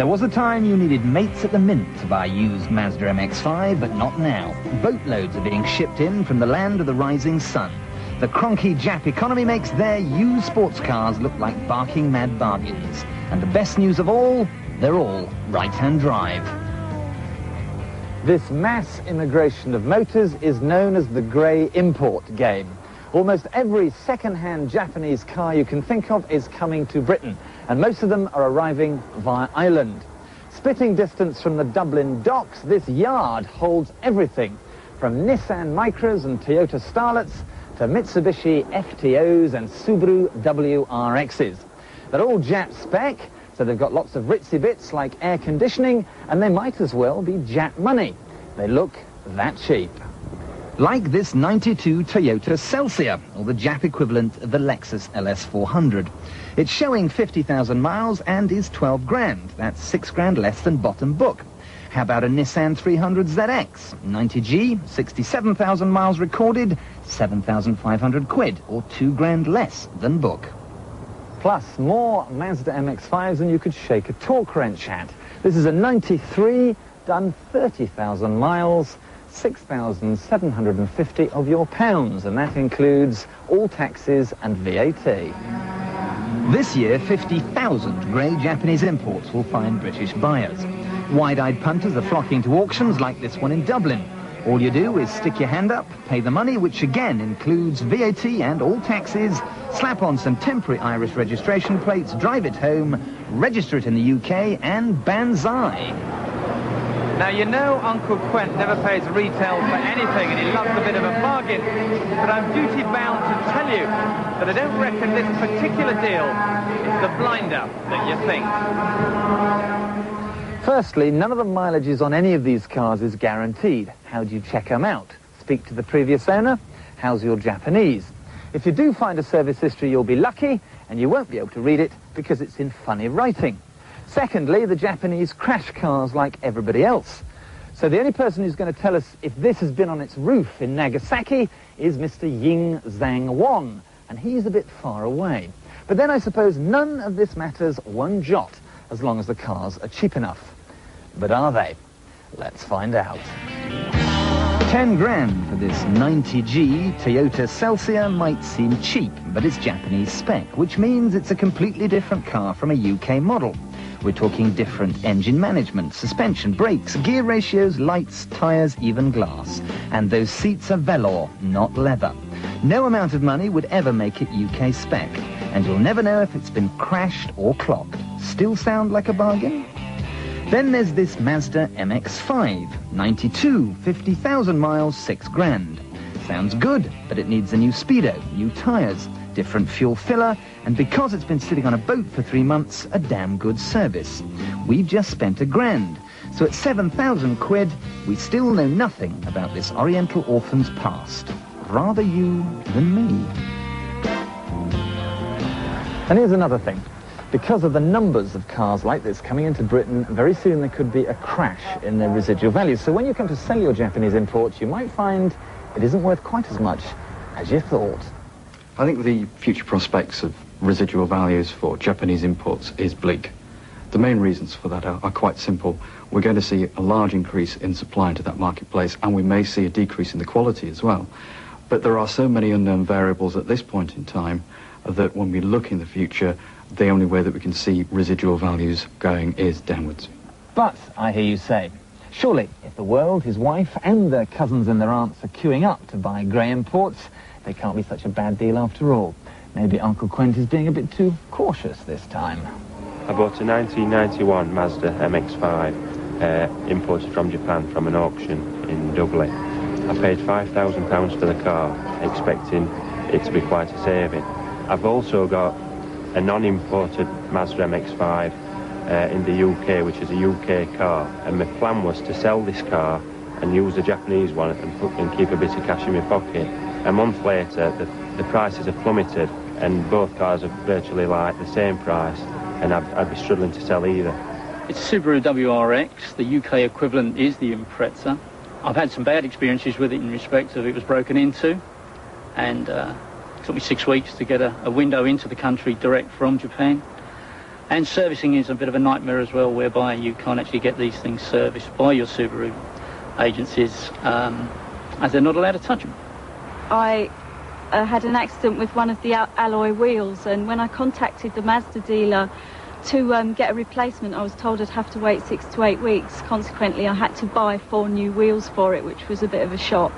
There was a time you needed mates at the mint to buy used Mazda MX-5, but not now. Boatloads are being shipped in from the land of the rising sun. The cronky Jap economy makes their used sports cars look like barking mad bargains. And the best news of all, they're all right-hand drive. This mass immigration of motors is known as the grey import game. Almost every second-hand Japanese car you can think of is coming to Britain, and most of them are arriving via Ireland. Spitting distance from the Dublin docks, this yard holds everything from Nissan Micras and Toyota Starlets to Mitsubishi FTOs and Subaru WRXs. They're all Jap spec, so they've got lots of ritzy bits like air conditioning, and they might as well be Jap money. They look that cheap. Like this 92 Toyota Celsior, or the Jap equivalent of the Lexus LS400. It's showing 50,000 miles and is 12 grand. That's 6 grand less than bottom book. How about a Nissan 300 ZX? 90G, 67,000 miles recorded, 7,500 quid, or 2 grand less than book. Plus more Mazda MX-5s than you could shake a torque wrench at. This is a 93, done 30,000 miles, 6,750 of your pounds, and that includes all taxes and VAT. This year, 50,000 grey Japanese imports will find British buyers. Wide-eyed punters are flocking to auctions like this one in Dublin. All you do is stick your hand up, pay the money, which again includes VAT and all taxes, slap on some temporary Irish registration plates, drive it home, register it in the UK, and banzai. Now, you know Uncle Quent never pays retail for anything, and he loves a bit of a bargain, but I'm duty-bound to tell you that I don't reckon this particular deal is the blinder that you think. Firstly, none of the mileages on any of these cars is guaranteed. How do you check them out? Speak to the previous owner. How's your Japanese? If you do find a service history, you'll be lucky, and you won't be able to read it because it's in funny writing. Secondly, the Japanese crash cars like everybody else. So the only person who's going to tell us if this has been on its roof in Nagasaki is Mr. Ying Zhang Won, and he's a bit far away. But then I suppose none of this matters one jot, as long as the cars are cheap enough. But are they? Let's find out. 10 grand for this 90G Toyota Celsior might seem cheap, but it's Japanese spec, which means it's a completely different car from a UK model. We're talking different engine management, suspension, brakes, gear ratios, lights, tyres, even glass. And those seats are velour, not leather. No amount of money would ever make it UK spec, and you'll never know if it's been crashed or clocked. Still sound like a bargain? Then there's this Mazda MX-5, 92, 50,000 miles, 6 grand. Sounds good, but it needs a new speedo, new tyres, different fuel filler, and because it's been sitting on a boat for 3 months, a damn good service. We've just spent £1 grand, so at 7,000 quid, we still know nothing about this Oriental orphan's past. Rather you than me. And here's another thing. Because of the numbers of cars like this coming into Britain, very soon there could be a crash in their residual values. So when you come to sell your Japanese imports, you might find it isn't worth quite as much as you thought. I think the future prospects of residual values for Japanese imports is bleak. The main reasons for that are quite simple. We're going to see a large increase in supply into that marketplace, and we may see a decrease in the quality as well. But there are so many unknown variables at this point in time that when we look in the future, the only way that we can see residual values going is downwards. But, I hear you say, surely if the world, his wife, and their cousins and their aunts are queuing up to buy grey imports, they can't be such a bad deal after all. Maybe Uncle Quent is being a bit too cautious this time. I bought a 1991 Mazda MX-5 imported from Japan from an auction in Dublin. I paid £5,000 for the car, expecting it to be quite a saving. I've also got a non-imported Mazda MX-5 in the UK, which is a UK car, and my plan was to sell this car and use the Japanese one and keep a bit of cash in my pocket. A month later, the prices have plummeted, and both cars are virtually like the same price, and I'd be struggling to sell either. It's a Subaru WRX. The UK equivalent is the Impreza. I've had some bad experiences with it in respect of it was broken into, and it took me 6 weeks to get a window into the country direct from Japan. And servicing is a bit of a nightmare as well, whereby you can't actually get these things serviced by your Subaru agencies, as they're not allowed to touch them. I had an accident with one of the alloy wheels, and when I contacted the Mazda dealer to get a replacement, I was told I'd have to wait 6 to 8 weeks. Consequently, I had to buy 4 new wheels for it, which was a bit of a shock.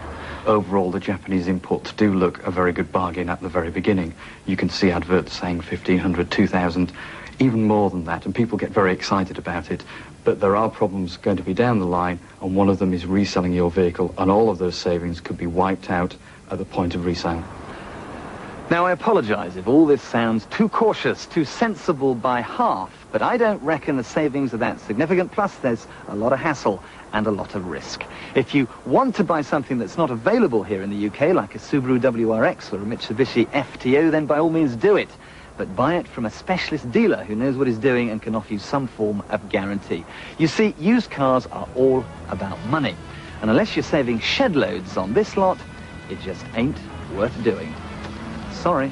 Overall, the Japanese imports do look a very good bargain at the very beginning. You can see adverts saying 1,500, 2,000, even more than that, and people get very excited about it. But there are problems going to be down the line, and one of them is reselling your vehicle, and all of those savings could be wiped out at the point of resale. Now, I apologise if all this sounds too cautious, too sensible by half, but I don't reckon the savings are that significant, plus there's a lot of hassle and a lot of risk. If you want to buy something that's not available here in the UK, like a Subaru WRX or a Mitsubishi FTO, then by all means do it. But buy it from a specialist dealer who knows what he's doing and can offer you some form of guarantee. You see, used cars are all about money. And unless you're saving shed loads on this lot, it just ain't worth doing. Sorry.